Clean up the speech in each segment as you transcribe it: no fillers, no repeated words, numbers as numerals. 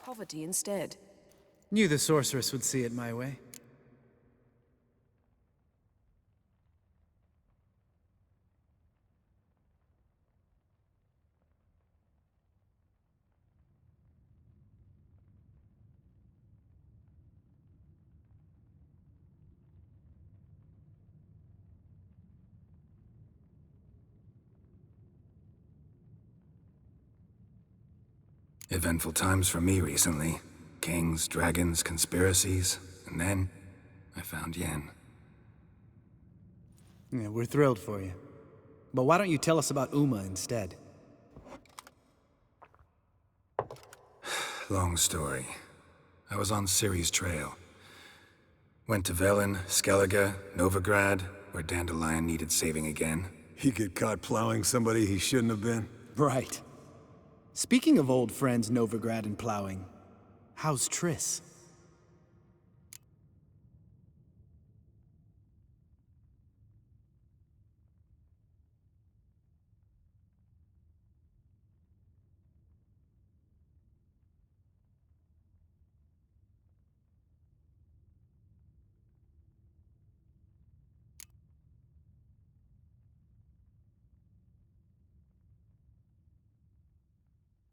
poverty instead. Knew the sorceress would see it my way. Eventful times for me recently. Kings, dragons, conspiracies, and then I found Yen. Yeah, we're thrilled for you. But why don't you tell us about Uma instead? Long story. I was on Ciri's trail. Went to Velen, Skellige, Novigrad, where Dandelion needed saving again. He get caught plowing somebody he shouldn't have been? Right. Speaking of old friends Novigrad and plowing, how's Triss?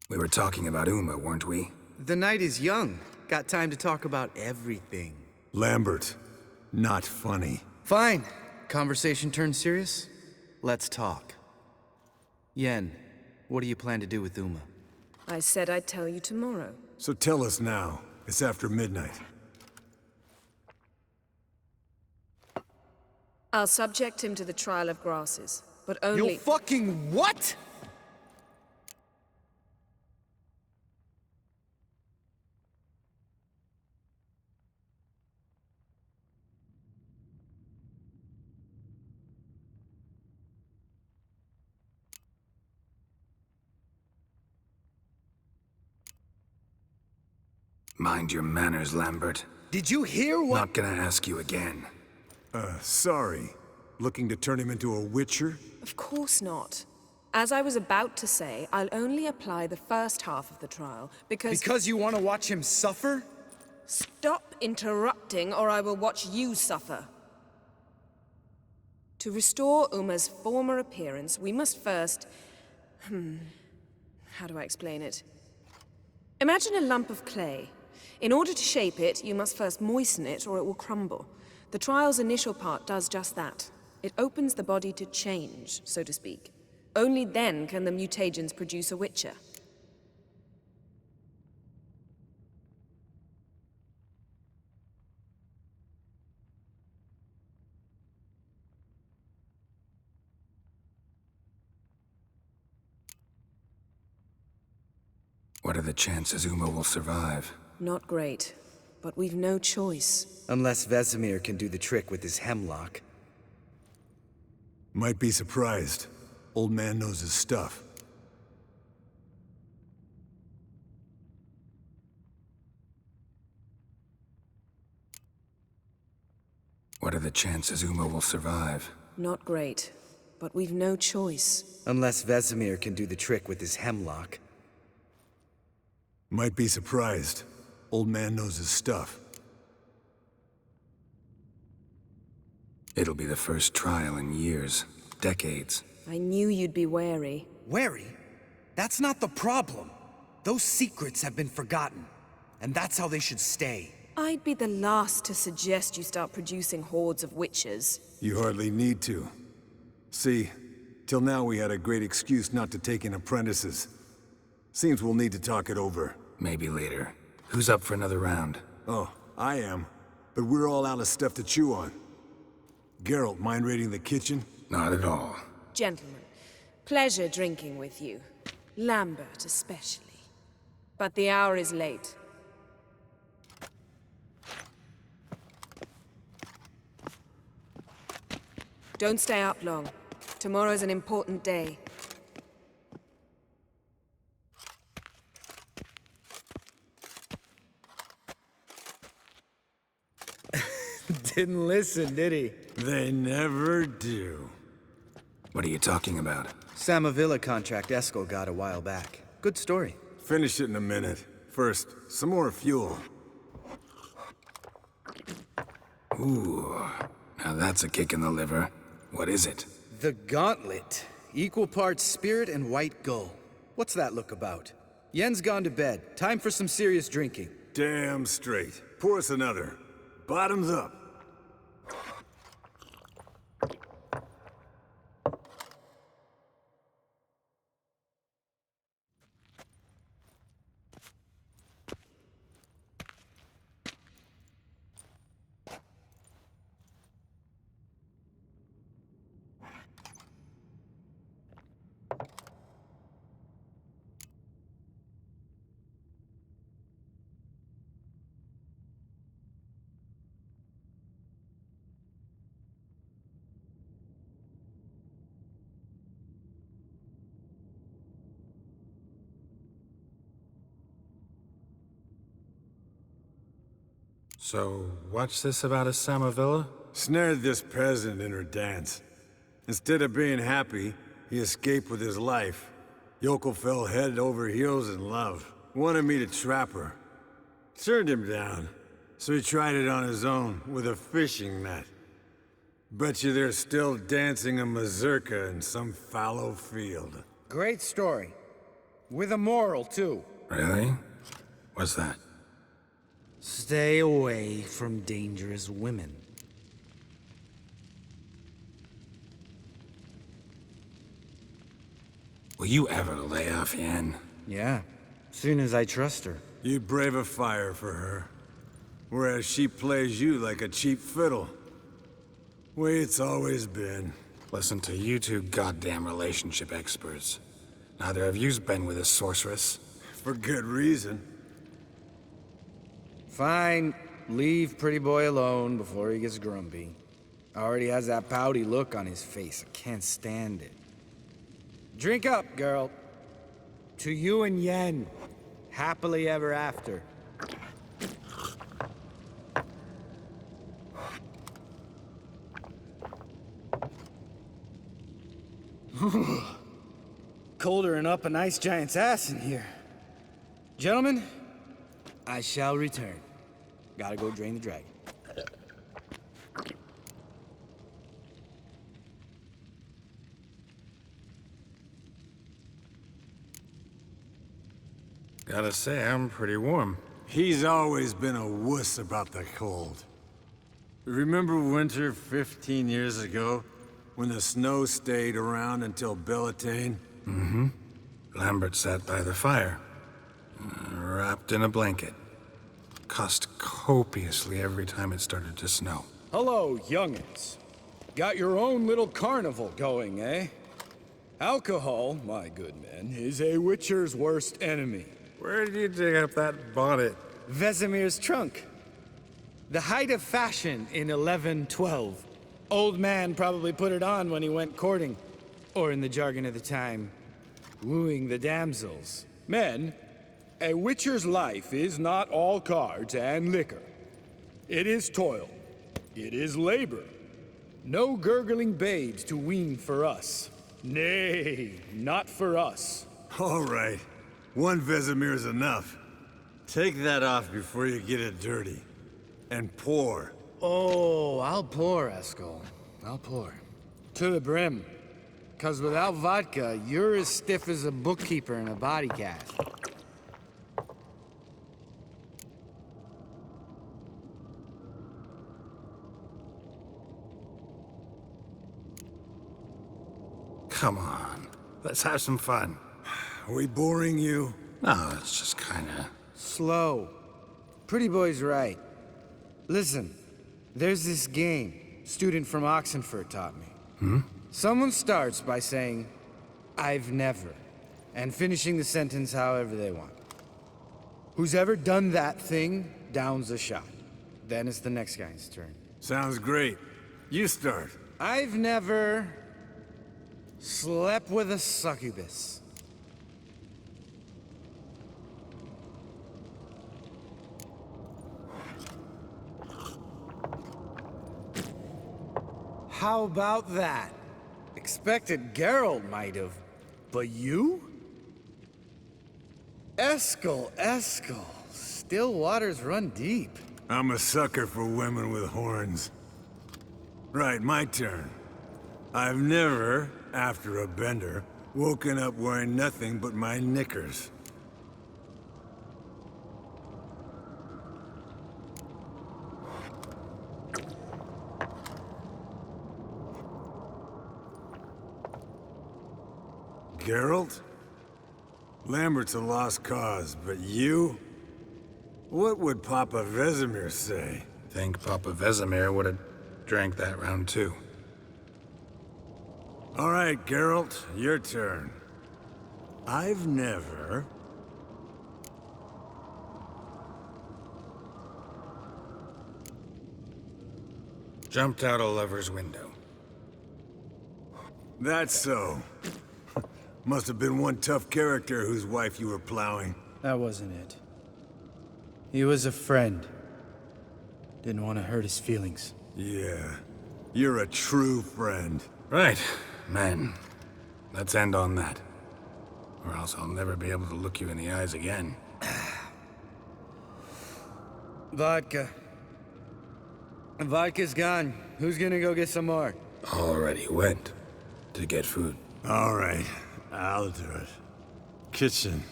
We were talking about Uma, weren't we? The night is young. Got time to talk about everything. Lambert, not funny. Fine. Conversation turned serious? Let's talk. Yen, what do you plan to do with Uma? I said I'd tell you tomorrow. So tell us now. It's after midnight. I'll subject him to the trial of grasses, but only— You fucking what?! Mind your manners, Lambert. Did you hear what— Not gonna ask you again. Sorry. Looking to turn him into a witcher? Of course not. As I was about to say, I'll only apply the first half of the trial, because— Because you want to watch him suffer? Stop interrupting, or I will watch you suffer. To restore Uma's former appearance, we must first— how do I explain it? Imagine a lump of clay. In order to shape it, you must first moisten it, or it will crumble. The trial's initial part does just that. It opens the body to change, so to speak. Only then can the mutagens produce a witcher. What are the chances Uma will survive? Not great, but we've no choice. Unless Vesemir can do the trick with his hemlock. Might be surprised. Old man knows his stuff. What are the chances Uma will survive? Not great, but we've no choice. Unless Vesemir can do the trick with his hemlock. Might be surprised. Old man knows his stuff. It'll be the first trial in years, decades. I knew you'd be wary. Wary? That's not the problem. Those secrets have been forgotten, and that's how they should stay. I'd be the last to suggest you start producing hordes of witches. You hardly need to. See, till now we had a great excuse not to take in apprentices. Seems we'll need to talk it over. Maybe later. Who's up for another round? Oh, I am. But we're all out of stuff to chew on. Geralt, mind raiding the kitchen? Not at all. Gentlemen, pleasure drinking with you. Lambert especially. But the hour is late. Don't stay up long. Tomorrow's an important day. Didn't listen, did he? They never do. What are you talking about? Samavilla contract Eskel got a while back. Good story. Finish it in a minute. First, some more fuel. Ooh, now that's a kick in the liver. What is it? The Gauntlet. Equal parts spirit and white gull. What's that look about? Yen's gone to bed. Time for some serious drinking. Damn straight. Pour us another. Bottoms up. So, what's this about a Samavilla? Snared this peasant in her dance. Instead of being happy, he escaped with his life. Yoko fell head over heels in love. Wanted me to trap her. Turned him down. So he tried it on his own, with a fishing net. Bet you they're still dancing a mazurka in some fallow field. Great story. With a moral, too. Really? What's that? Stay away from dangerous women. Will you ever lay off Yen? Yeah, soon as I trust her. You'd brave a fire for her. Whereas she plays you like a cheap fiddle. Way it's always been. Listen to you two goddamn relationship experts. Neither of you's been with a sorceress. For good reason. Fine, leave pretty boy alone before he gets grumpy. Already has that pouty look on his face. I can't stand it. Drink up, girl. To you and Yen. Happily ever after. Colder than up an ice giant's ass in here. Gentlemen, I shall return. Gotta go drain the dragon. Gotta say, I'm pretty warm. He's always been a wuss about the cold. Remember winter 15 years ago? When the snow stayed around until Bellatane? Mm-hmm. Lambert sat by the fire, wrapped in a blanket. Cussed copiously every time it started to snow. Hello, young'uns. Got your own little carnival going, eh? Alcohol, my good men, is a witcher's worst enemy. Where did you dig up that bonnet? Vesemir's trunk. The height of fashion in 1112. Old man probably put it on when he went courting. Or in the jargon of the time, wooing the damsels. Men, a witcher's life is not all cards and liquor. It is toil. It is labor. No gurgling babes to wean for us. Nay, not for us. All right. One Vesemir's enough. Take that off before you get it dirty. And pour. Oh, I'll pour, Eskel. I'll pour. To the brim. 'Cause without vodka, you're as stiff as a bookkeeper in a body cast. Come on, let's have some fun. Are we boring you? No, it's just kinda... Slow. Pretty boy's right. Listen, there's this game student from Oxenford taught me. Someone starts by saying, "I've never," and finishing the sentence however they want. Who's ever done that thing downs a shot. Then it's the next guy's turn. Sounds great. You start. I've never slept with a succubus. How about that? Expected Geralt might have, but you? Eskel. Still waters run deep. I'm a sucker for women with horns. Right, my turn. I've never, after a bender, woken up wearing nothing but my knickers. Geralt? Lambert's a lost cause, but you? What would Papa Vesemir say? Think Papa Vesemir would have drank that round too. All right, Geralt, your turn. I've never... Jumped out a lover's window. That's so. Must have been one tough character whose wife you were plowing. That wasn't it. He was a friend. Didn't want to hurt his feelings. Yeah. You're a true friend. Right, man. Let's end on that. Or else I'll never be able to look you in the eyes again. Vodka. Vodka's gone. Who's gonna go get some more? Already went to get food. All right, I'll do it. Kitchen.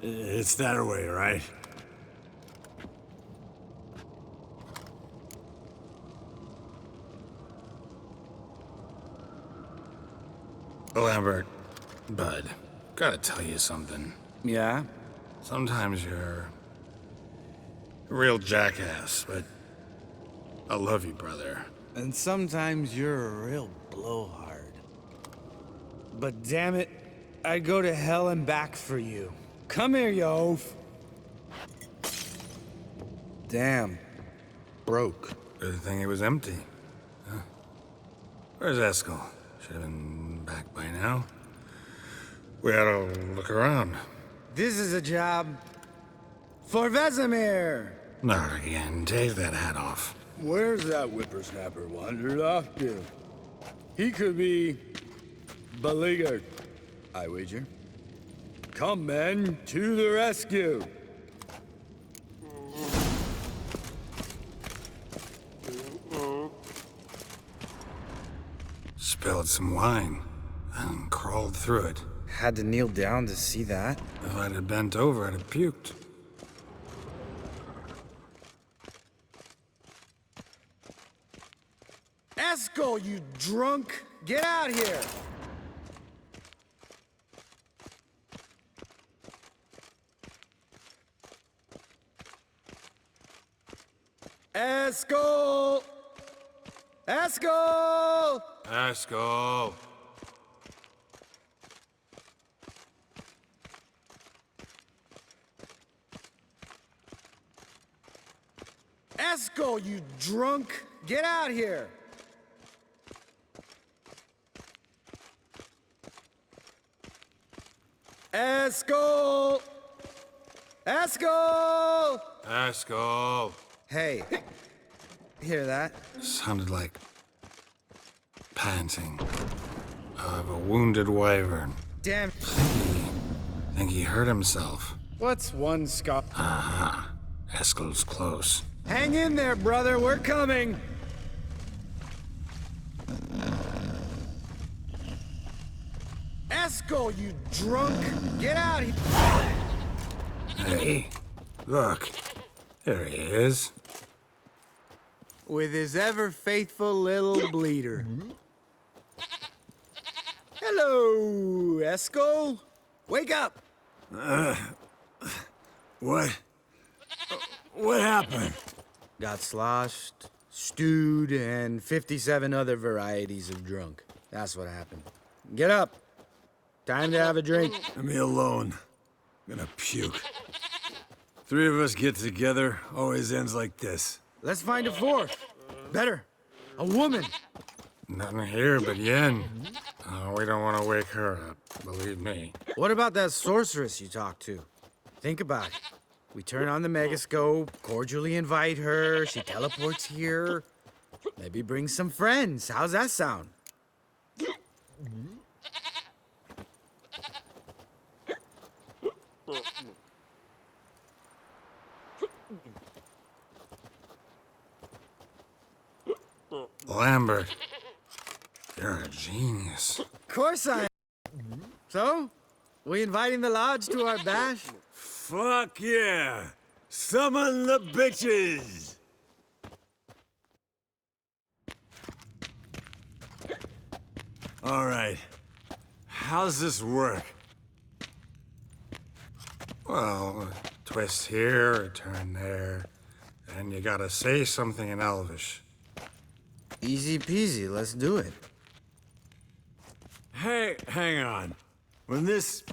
It's that way, right? Lambert, bud, gotta tell you something. Yeah? Sometimes you're a real jackass, but I love you, brother. And sometimes you're a real blowhard. But damn it, I'd go to hell and back for you. Come here, you oaf. Damn. Broke. Good thing it was empty. Huh? Where's Eskel? Should have been back by now. We ought to look around. This is a job for Vesemir. Not again. Take that hat off. Where's that whippersnapper wandered off to? He could be beleaguered, I wager. Come, men, to the rescue! Spilled some wine and crawled through it. Had to kneel down to see that. If I'd have bent over, I'd have puked. Eskel, you drunk! Get out here! Eskel! Eskel! Eskel! Eskel, you drunk! Get out here! Eskel! Eskel! Eskel! Hey, hear that? Sounded like panting of a wounded wyvern. Damn. Think he hurt himself. What's one scar? Aha. Eskel's close. Hang in there, brother. We're coming. Eskel, you drunk! Get out here! Hey, look. There he is. With his ever faithful little bleeder. Hello, Eskel. Wake up! What? What happened? Got sloshed, stewed, and 57 other varieties of drunk. That's what happened. Get up. Time to have a drink. Leave me alone. I'm gonna puke. Three of us get together, always ends like this. Let's find a fourth. Better. A woman. Nothing here but Yen. We don't want to wake her up, believe me. What about that sorceress you talked to? Think about it. We turn on the megascope, cordially invite her, she teleports here. Maybe bring some friends. How's that sound? Lambert, you're a genius. Of course I am. So? We inviting the lodge to our bash? Fuck yeah! Summon the bitches! All right. How's this work? Well, a twist here, a turn there, and you gotta say something in Elvish. Easy peasy, let's do it. Hey, hang on. When this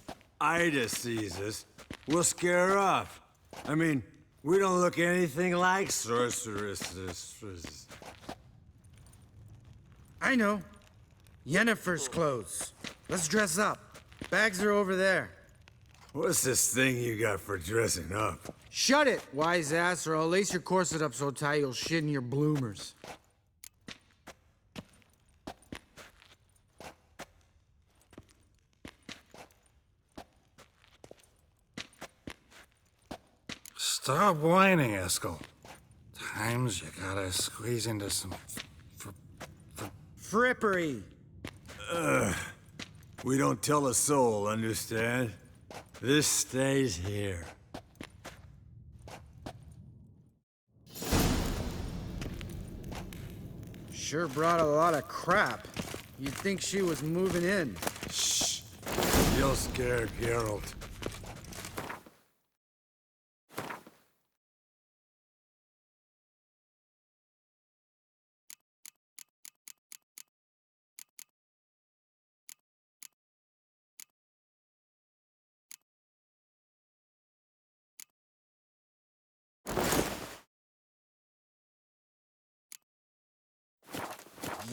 Ida sees us, we'll scare her off. I mean, we don't look anything like sorceresses. I know. Yennefer's clothes. Let's dress up. Bags are over there. What's this thing you got for dressing up? Shut it, wise ass, or I'll lace your corset up so tight you'll shit in your bloomers. Stop whining, Eskel. Times you gotta squeeze into some Frippery. We don't tell a soul, understand? This stays here. Sure brought a lot of crap. You'd think she was moving in. Shh. You'll scare Geralt.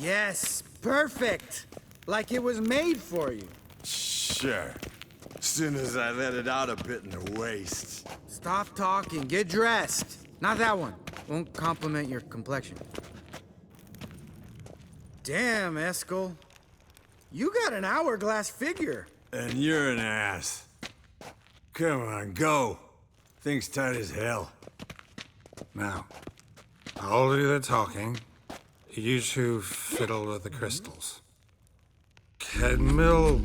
Yes, perfect. Like it was made for you. Sure. Soon as I let it out a bit in the waist. Stop talking, get dressed. Not that one. Won't compliment your complexion. Damn, Eskel. You got an hourglass figure. And you're an ass. Come on, go. Thing's tight as hell. Now, I'll do the talking. You two fiddle with the crystals. Kedmil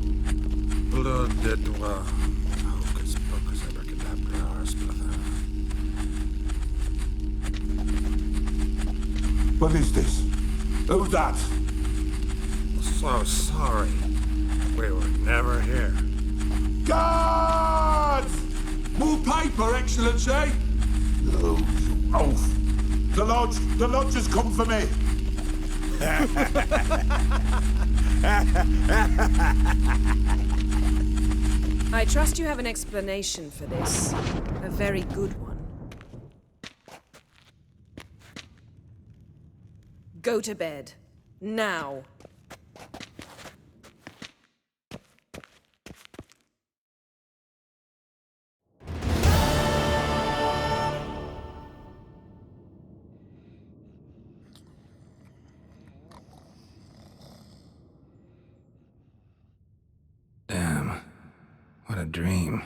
Bloodedwa. Hocus pocus abracadabra arsplatha. What is this? Who's that? So sorry. We were never here. Guards! More paper, Excellency! No, you oaf! The lodge has come for me! I trust you have an explanation for this. A very good one. Go to bed. Now. Damn. What a dream.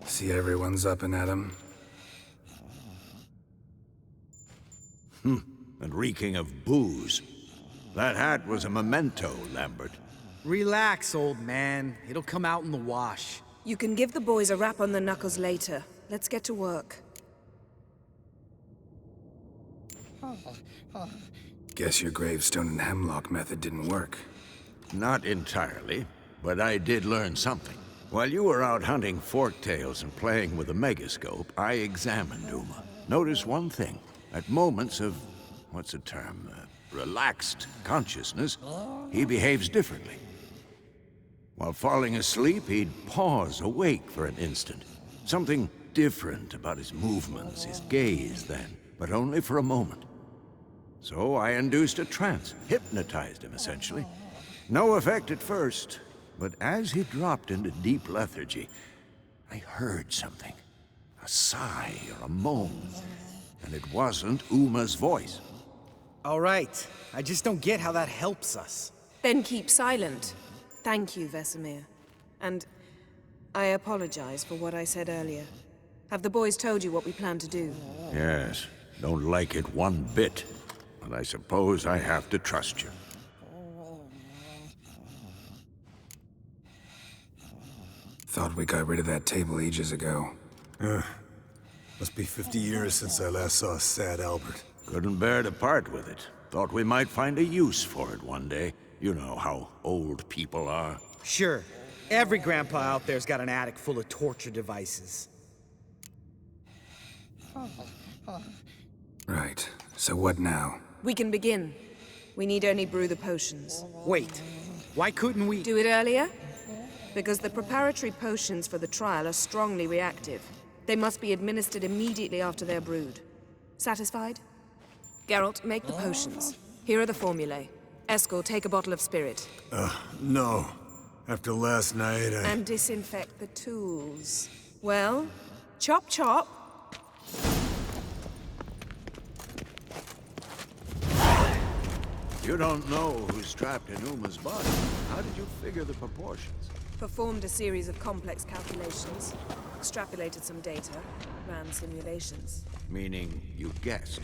See everyone's up and at 'em. And reeking of booze. That hat was a memento, Lambert. Relax, old man. It'll come out in the wash. You can give the boys a rap on the knuckles later. Let's get to work. Guess your gravestone and hemlock method didn't work. Not entirely, but I did learn something. While you were out hunting forktails and playing with a megascope, I examined Uma. Notice one thing. At moments of, what's the term, relaxed consciousness, he behaves differently. While falling asleep, he'd pause awake for an instant. Something different about his movements, his gaze then, but only for a moment. So I induced a trance, hypnotized him essentially. No effect at first, but as he dropped into deep lethargy, I heard something. A sigh or a moan. And it wasn't Uma's voice. All right. I just don't get how that helps us. Then keep silent. Thank you, Vesemir. And I apologize for what I said earlier. Have the boys told you what we plan to do? Yes, don't like it one bit. But I suppose I have to trust you. Thought we got rid of that table ages ago. Must be 50 years since I last saw sad Albert. Couldn't bear to part with it. Thought we might find a use for it one day. You know how old people are. Sure. Every grandpa out there's got an attic full of torture devices. Right. So what now? We can begin. We need only brew the potions. Wait. Why couldn't we... Do it earlier? Because the preparatory potions for the trial are strongly reactive. They must be administered immediately after they're brewed. Satisfied? Geralt, make the potions. Here are the formulae. Eskel, take a bottle of spirit. No. After last night, And disinfect the tools. Well, chop chop. You don't know who's trapped in Uma's body. How did you figure the proportions? Performed a series of complex calculations. Extrapolated some data. Ran simulations. Meaning you guessed.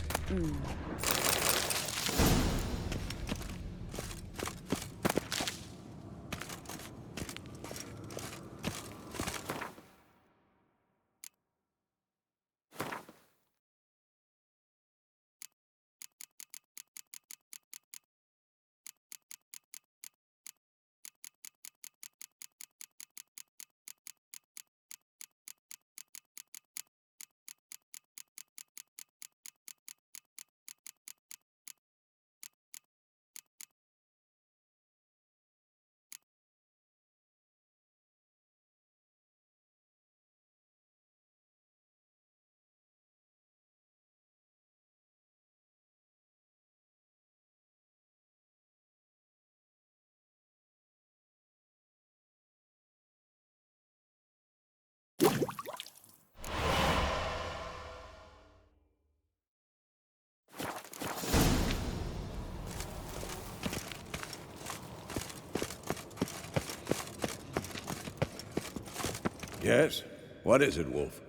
Yes? What is it, Wolf?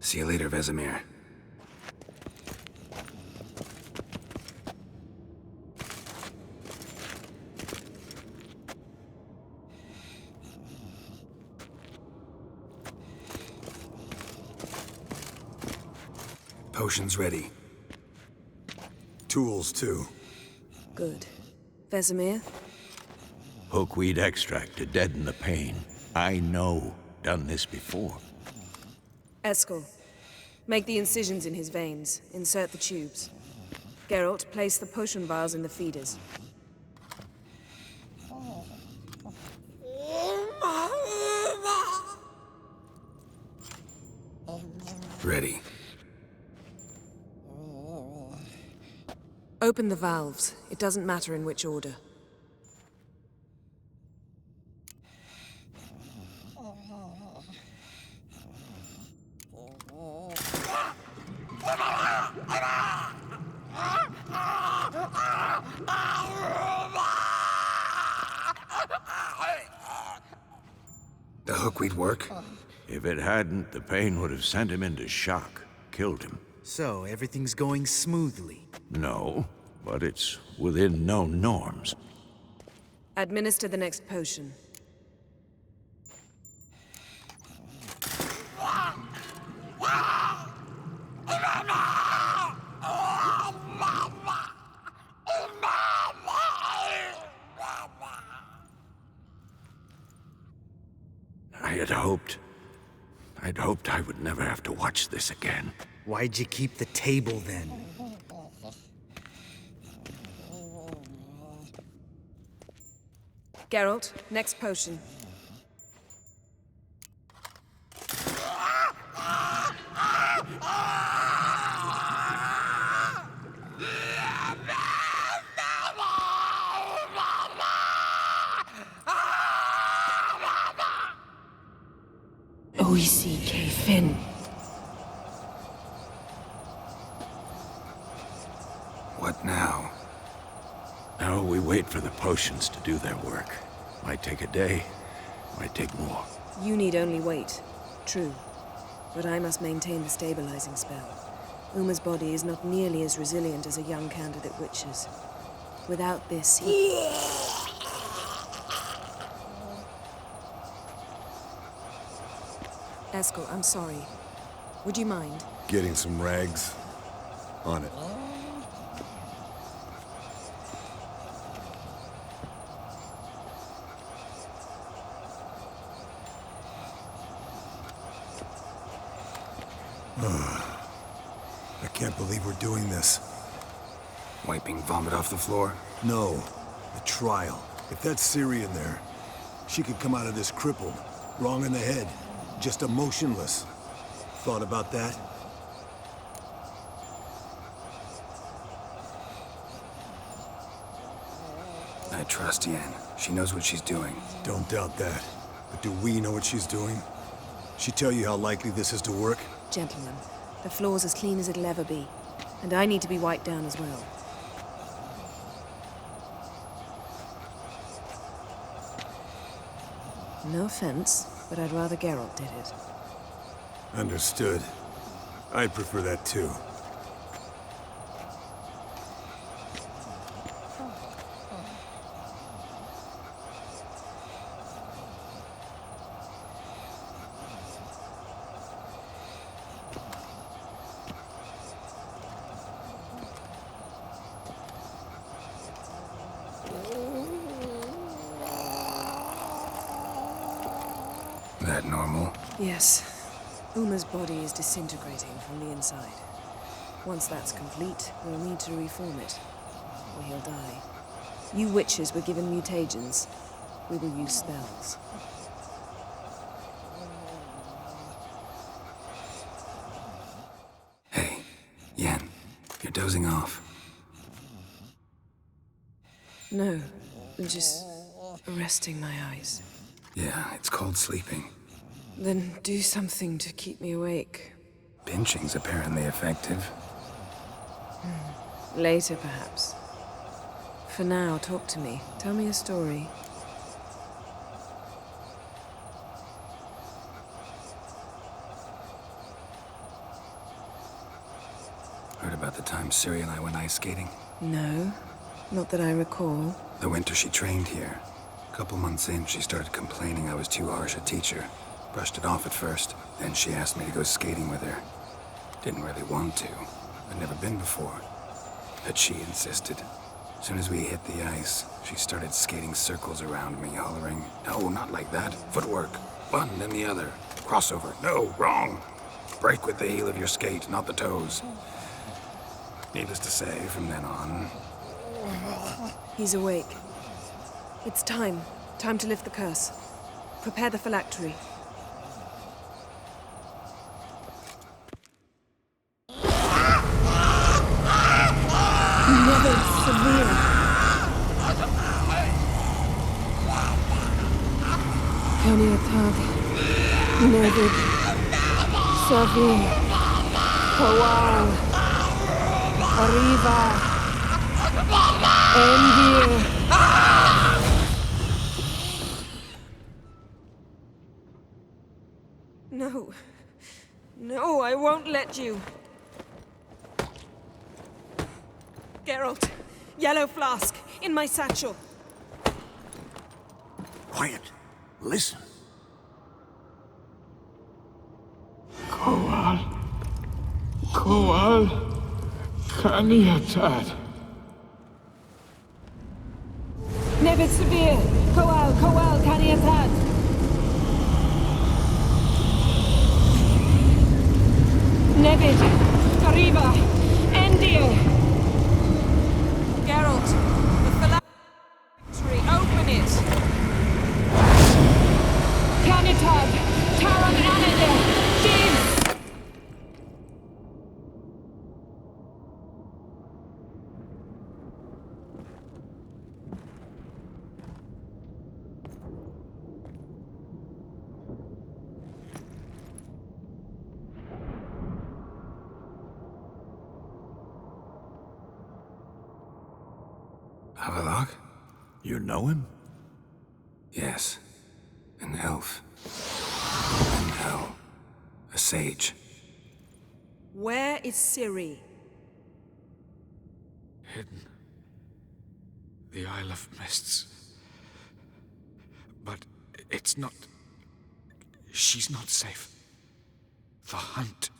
See you later, Vesemir. Potions ready. tools too. Good. Vesemir? Hookweed extract to deaden the pain. I know. Done this before. Eskel, make the incisions in his veins. Insert the tubes. Geralt, place the potion vials in the feeders. Ready. Open the valves. It doesn't matter in which order. The hookweed work? If it hadn't, the pain would have sent him into shock. Killed him. So, everything's going smoothly. No, but it's within known norms. Administer the next potion. I'd hoped I would never have to watch this again. Why'd you keep the table then? Geralt, next potion. Buisi Kefin. What now? Now we wait for the potions to do their work. Might take a day, might take more. You need only wait. True. But I must maintain the stabilizing spell. Uma's body is not nearly as resilient as a young candidate witch's. Without this, he... Eskel, I'm sorry. Would you mind? Getting some rags. On it. I can't believe we're doing this. Wiping vomit off the floor? No, the trial. If that's Syrian there, she could come out of this crippled, wrong in the head, just emotionless. Thought about that? I trust Yen. She knows what she's doing. Don't doubt that. But do we know what she's doing? She tell you how likely this is to work? Gentlemen, the floor's as clean as it'll ever be. And I need to be wiped down as well. No offense, but I'd rather Geralt did it. Understood. I'd prefer that too. That normal? Yes. Uma's body is disintegrating from the inside. Once that's complete, we'll need to reform it, or he'll die. You witches were given mutagens. We will use spells. Hey, Yen, you're dozing off. No, just resting my eyes. Yeah, it's called sleeping. Then do something to keep me awake. Pinching's apparently effective. Later, perhaps. For now, talk to me. Tell me a story. Heard about the time Ciri and I went ice skating? No, not that I recall. The winter she trained here. A couple months in, she started complaining I was too harsh a teacher. Brushed it off at first. Then she asked me to go skating with her. Didn't really want to. I'd never been before. But she insisted. As soon as we hit the ice, she started skating circles around me, hollering, "No, not like that. Footwork. One, then the other. Crossover. No, wrong. Break with the heel of your skate, not the toes." Needless to say, from then on... He's awake. It's time. Time to lift the curse. Prepare the phylactery. Never severe. Kaniatag. Nevid. Savi. Kawal. Arriva. Endir. No. No, I won't let you. Geralt, yellow flask, in my satchel. Quiet. Listen. Kowal. Kowal. Kaniatad. Nevid Severe, Kowal, Kaniatad. Nevid, Arriva, Endir. Geralt, the phylactery, open it. Canitad, Taran Anida, Jeeves. Avalok? You know him? Yes. An elf. And hell. A sage. Where is Ciri? Hidden. The Isle of Mists. But it's not... She's not safe. The hunt.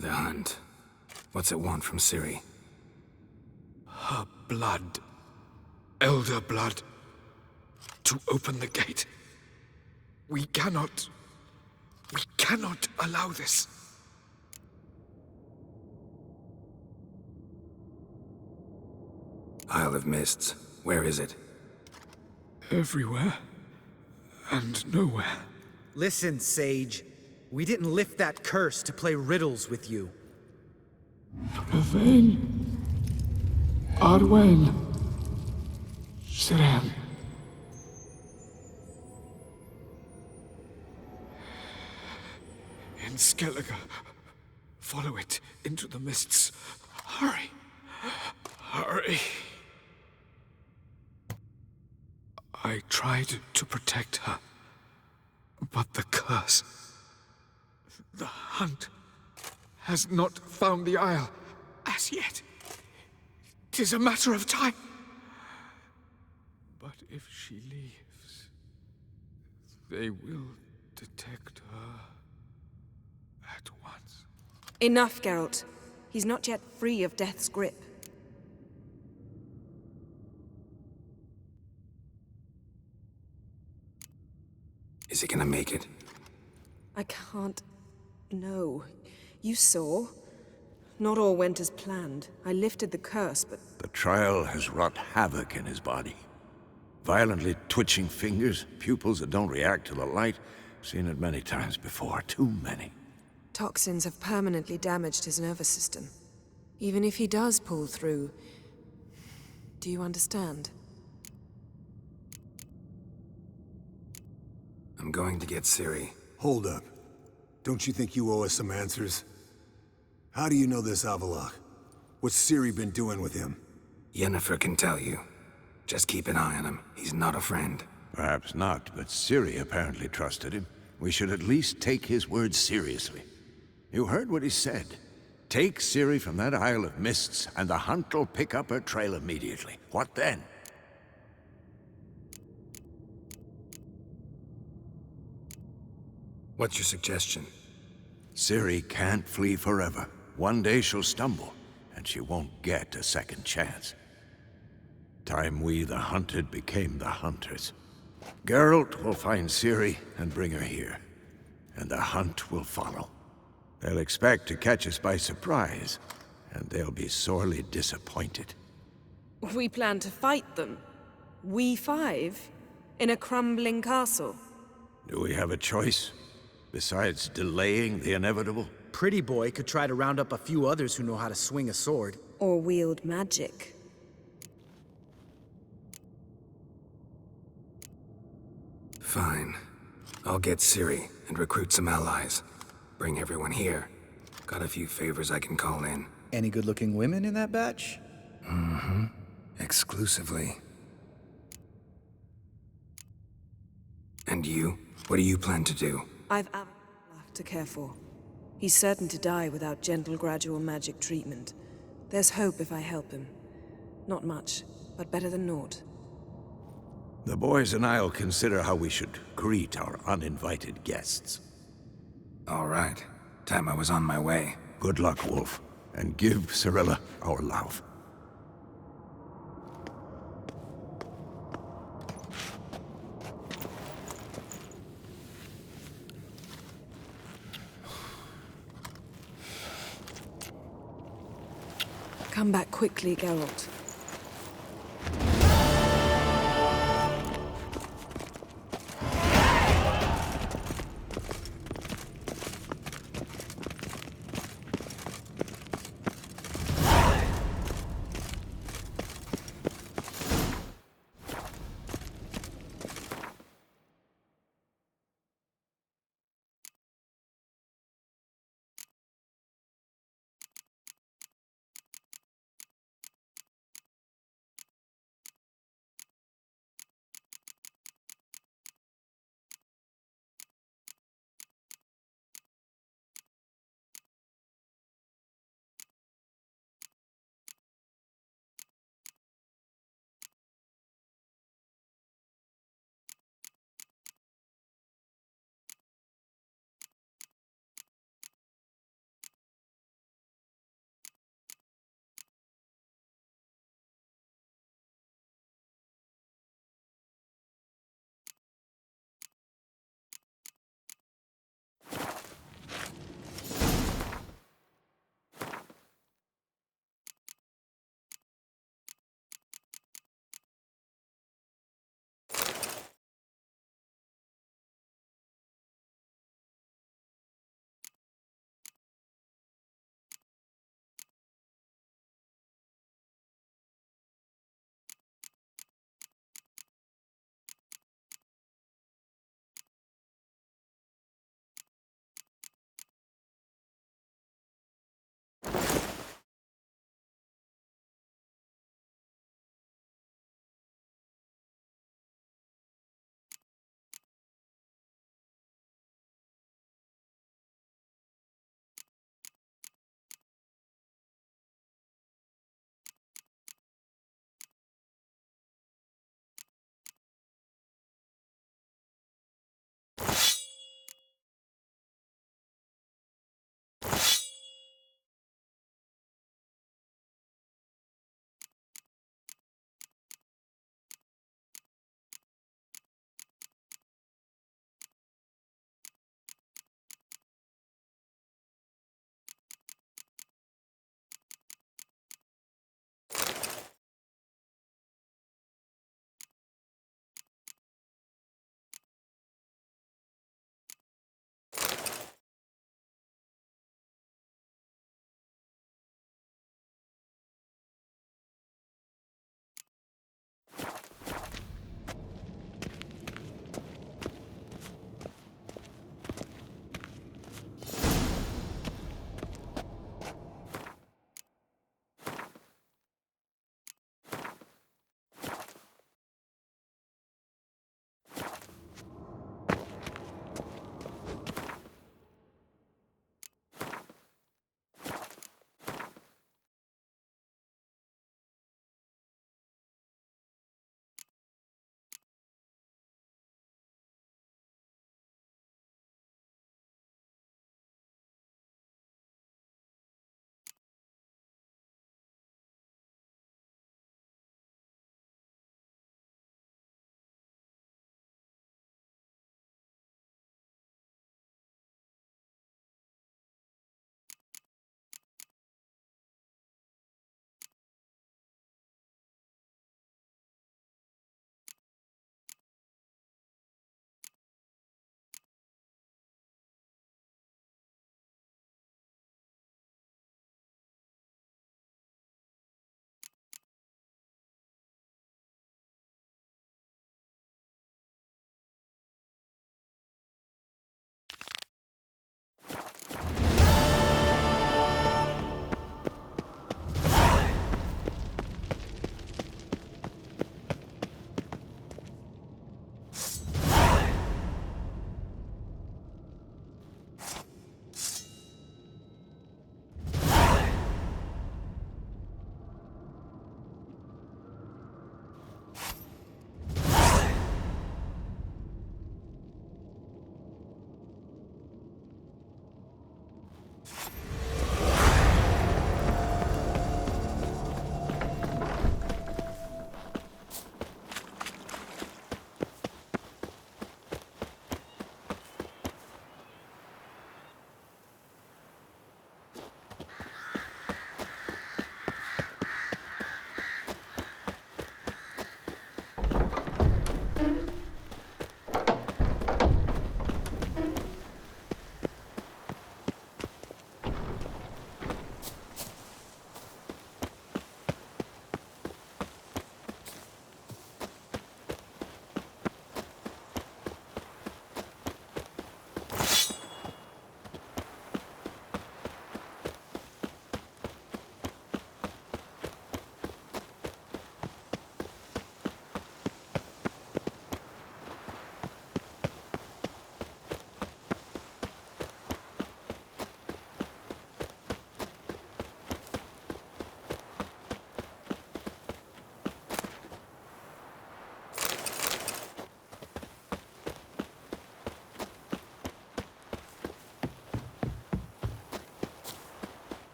The hunt. What's it want from Ciri? Her blood. Elder blood. To open the gate. We cannot allow this. Isle of Mists. Where is it? Everywhere. And nowhere. Listen, Sage. We didn't lift that curse to play riddles with you. Yvain. Arwen. Siren. In Skellige. Follow it into the mists. Hurry. Hurry. I tried to protect her, but the curse, the hunt, has not found the Isle as yet. 'Tis a matter of time. But if she leaves, they will detect her at once. Enough, Geralt. He's not yet free of death's grip. Is he gonna make it? I can't... No. You saw. Not all went as planned. I lifted the curse, but... The trial has wrought havoc in his body. Violently twitching fingers, pupils that don't react to the light. Seen it many times before, too many. Toxins have permanently damaged his nervous system. Even if he does pull through... Do you understand? I'm going to get Ciri. Hold up. Don't you think you owe us some answers? How do you know this Avalok? What's Ciri been doing with him? Yennefer can tell you. Just keep an eye on him. He's not a friend. Perhaps not, but Ciri apparently trusted him. We should at least take his words seriously. You heard what he said. Take Ciri from that Isle of Mists, and the hunt will pick up her trail immediately. What then? What's your suggestion? Ciri can't flee forever. One day she'll stumble, and she won't get a second chance. Time we, the hunted, became the hunters. Geralt will find Ciri and bring her here, and the hunt will follow. They'll expect to catch us by surprise, and they'll be sorely disappointed. We plan to fight them. We five? In a crumbling castle? Do we have a choice? Besides delaying the inevitable? Pretty Boy could try to round up a few others who know how to swing a sword. Or wield magic. Fine. I'll get Ciri and recruit some allies. Bring everyone here. Got a few favors I can call in. Any good-looking women in that batch? Mm-hmm. Exclusively. And you? What do you plan to do? I've Avalok to care for. He's certain to die without gentle, gradual magic treatment. There's hope if I help him. Not much, but better than naught. The boys and I'll consider how we should greet our uninvited guests. All right. Time I was on my way. Good luck, Wolf, and give Cirilla our love. Come back quickly, Geralt.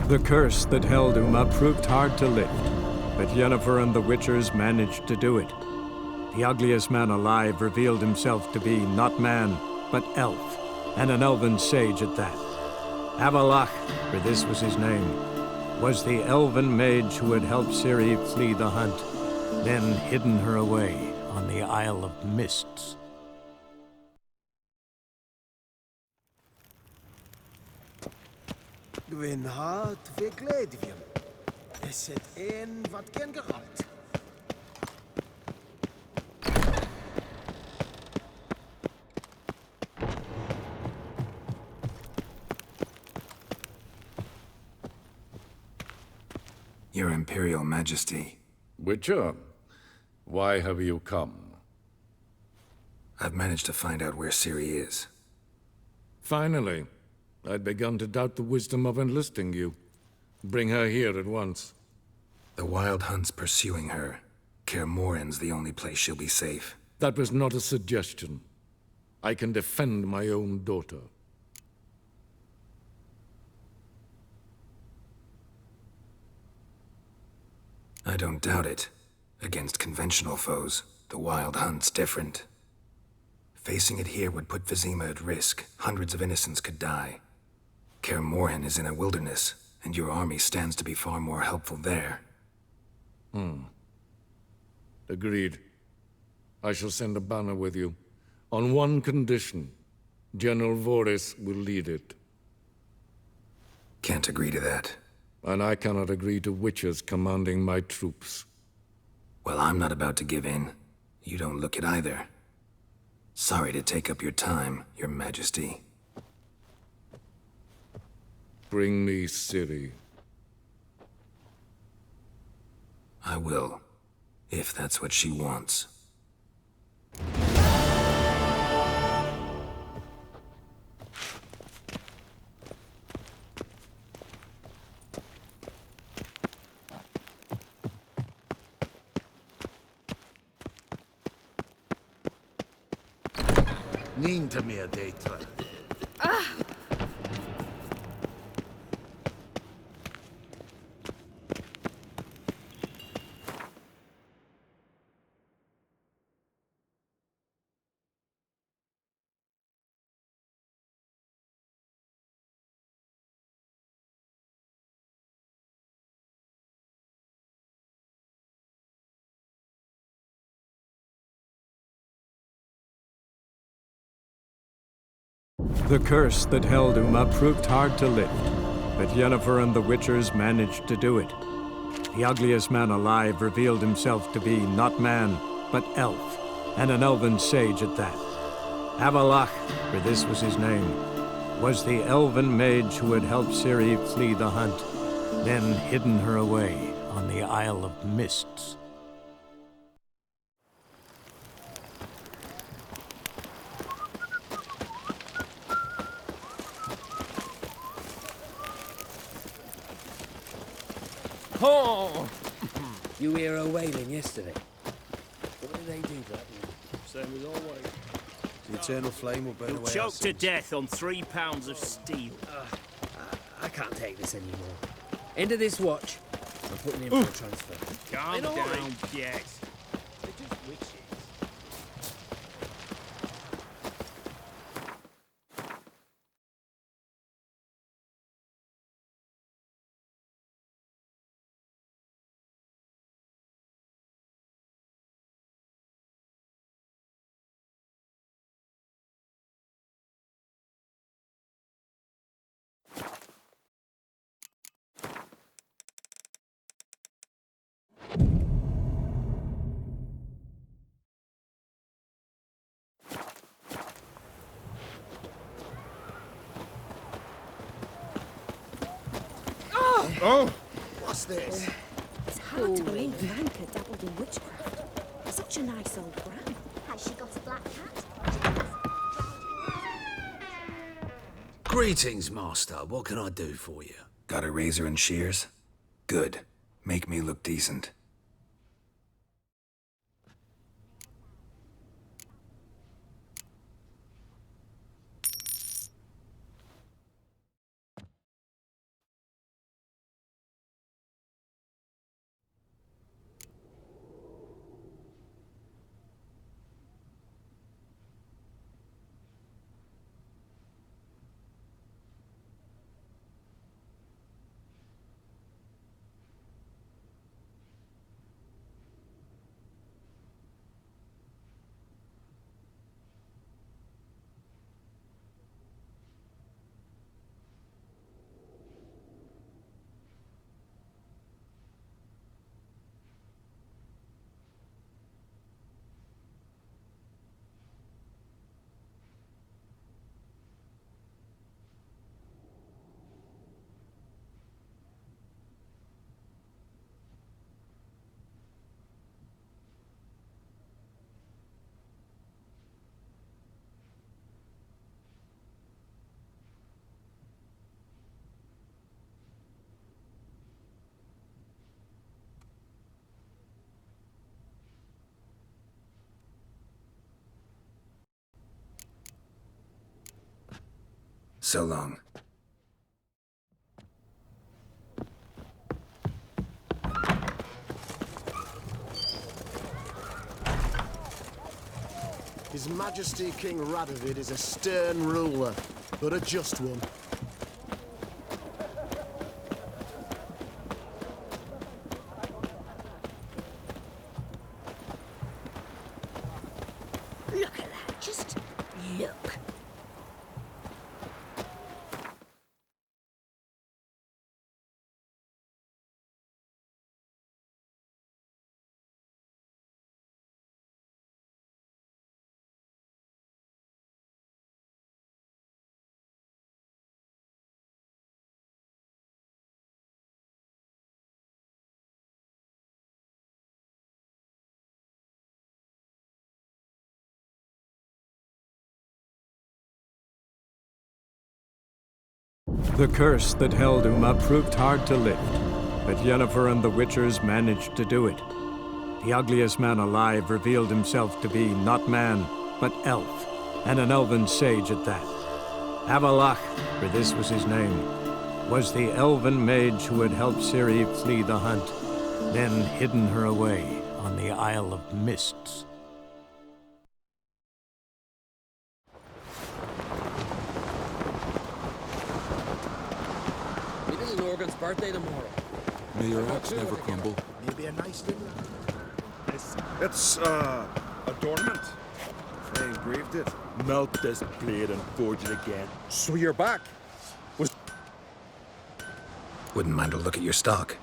The curse that held Uma proved hard to lift, but Yennefer and the Witchers managed to do it. The ugliest man alive revealed himself to be not man, but elf, and an elven sage at that. Avalach, for this was his name, was the elven mage who had helped Ciri flee the hunt, then hidden her away on the Isle of Mists. Gwyn hart fe gledfion. Is het een wat gen gehad? Your Imperial Majesty. Witcher, why have you come? I've managed to find out where Ciri is. Finally. I'd begun to doubt the wisdom of enlisting you. Bring her here at once. The Wild Hunt's pursuing her. Kaer Morhen's the only place she'll be safe. That was not a suggestion. I can defend my own daughter. I don't doubt it. Against conventional foes, the Wild Hunt's different. Facing it here would put Vizima at risk. Hundreds of innocents could die. Kaer Morhen is in a wilderness, and your army stands to be far more helpful there. Agreed. I shall send a banner with you. On one condition. General Voris will lead it. Can't agree to that. And I cannot agree to Witchers commanding my troops. Well, I'm not about to give in. You don't look it either. Sorry to take up your time, Your Majesty. Bring me Ciri. I will, if that's what she wants. Niente meer data. The curse that held Uma proved hard to lift, but Yennefer and the Witchers managed to do it. The ugliest man alive revealed himself to be not man, but elf, and an elven sage at that. Avalach, for this was his name, was the elven mage who had helped Ciri flee the hunt, then hidden her away on the Isle of Mists. Oh! You hear her wailing yesterday? What did they do to that? Same as always. The eternal flame will burn You'll away. choke to death on 3 pounds of steel. I can't take this anymore. End of this watch. I'm putting in for a transfer. Calm down, yes. They're just witches. Oh! What's this? It's hard to believe Vanka dabbled in witchcraft. Such a nice old Gran. Has she got a black cat? Greetings, Master. What can I do for you? Got a razor and shears? Good. Make me look decent. So long. His Majesty King Radovid is a stern ruler, but a just one. Look at that, just look. The curse that held Uma proved hard to lift, but Yennefer and the Witchers managed to do it. The ugliest man alive revealed himself to be not man, but elf, and an elven sage at that. Avalach, for this was his name, was the elven mage who had helped Ciri flee the hunt, then hidden her away on the Isle of Mists. Morgan's birthday tomorrow. May your axe never crumble. Maybe a nice dinner. It's adornment. I engraved it. Melt this blade and forge it again. So you're back. Wouldn't mind a look at your stock.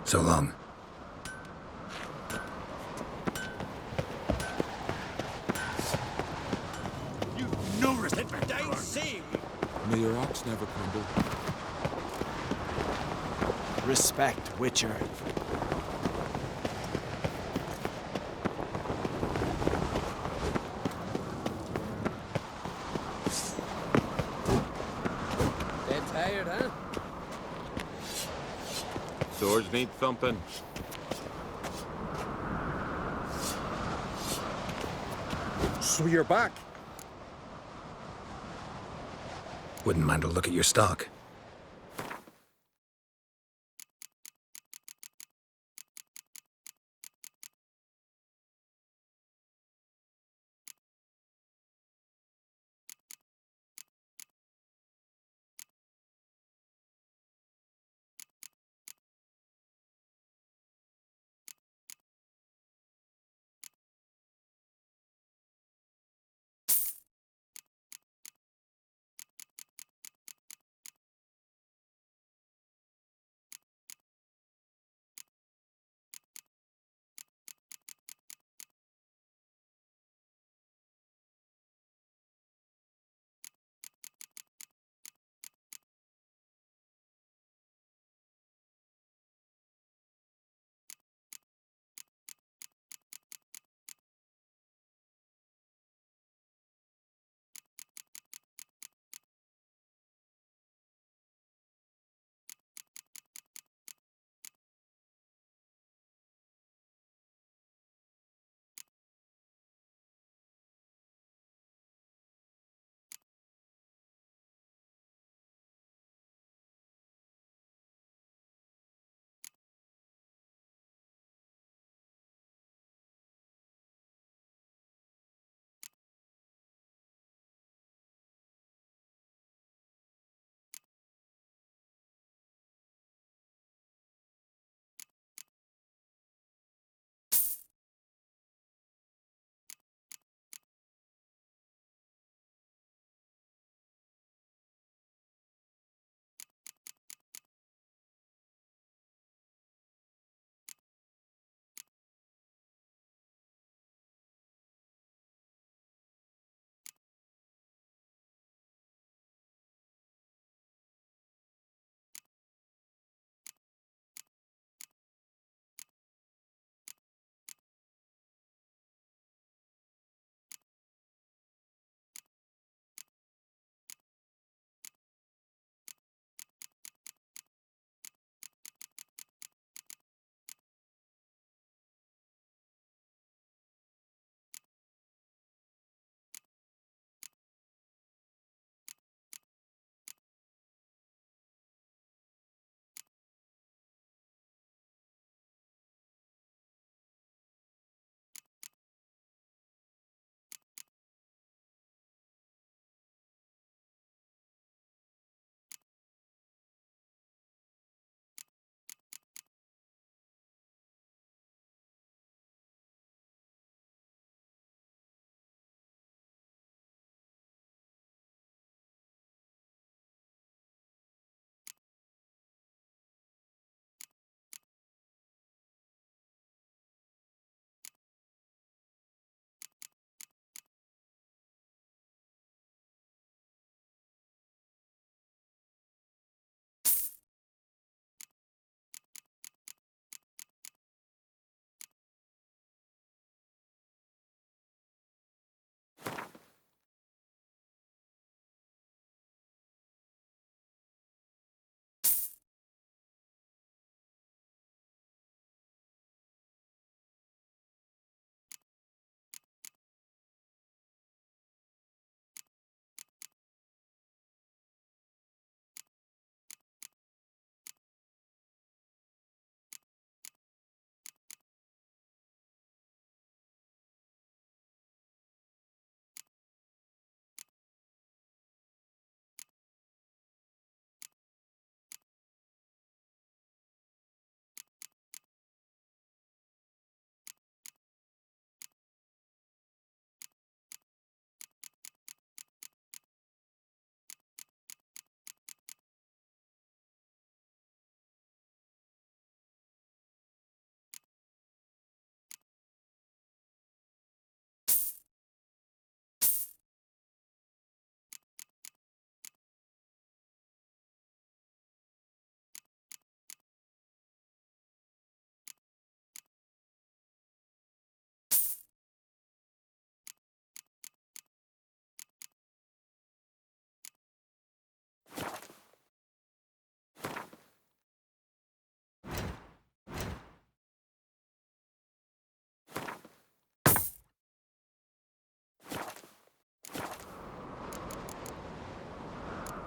So long. You noticed it, but I see. May your axe never crumble. Respect, Witcher. Dead tired, huh? Swords need thumping. So you're back. Wouldn't mind a look at your stock.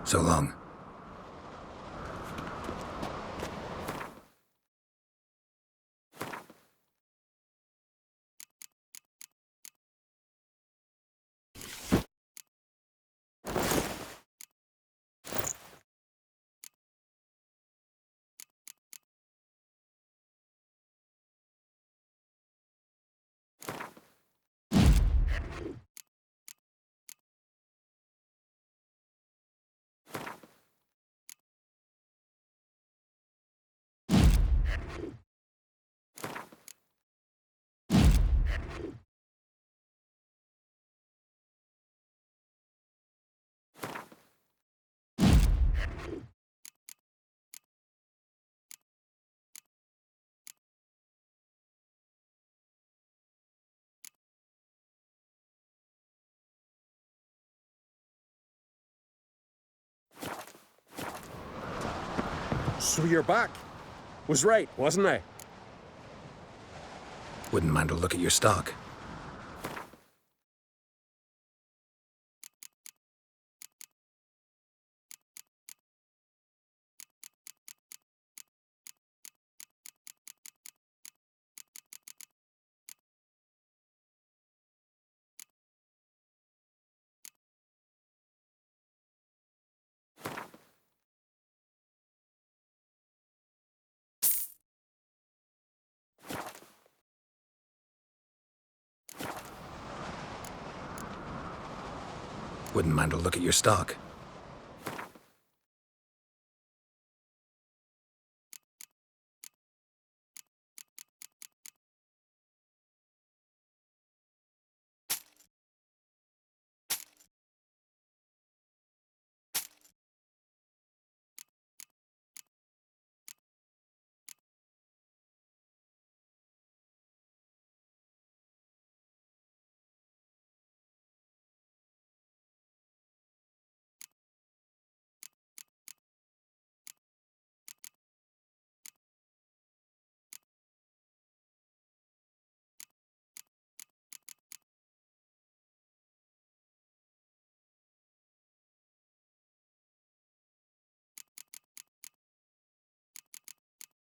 So long. So you're back. Was right, wasn't I? Wouldn't mind a look at your stock. Wouldn't mind a look at your stock.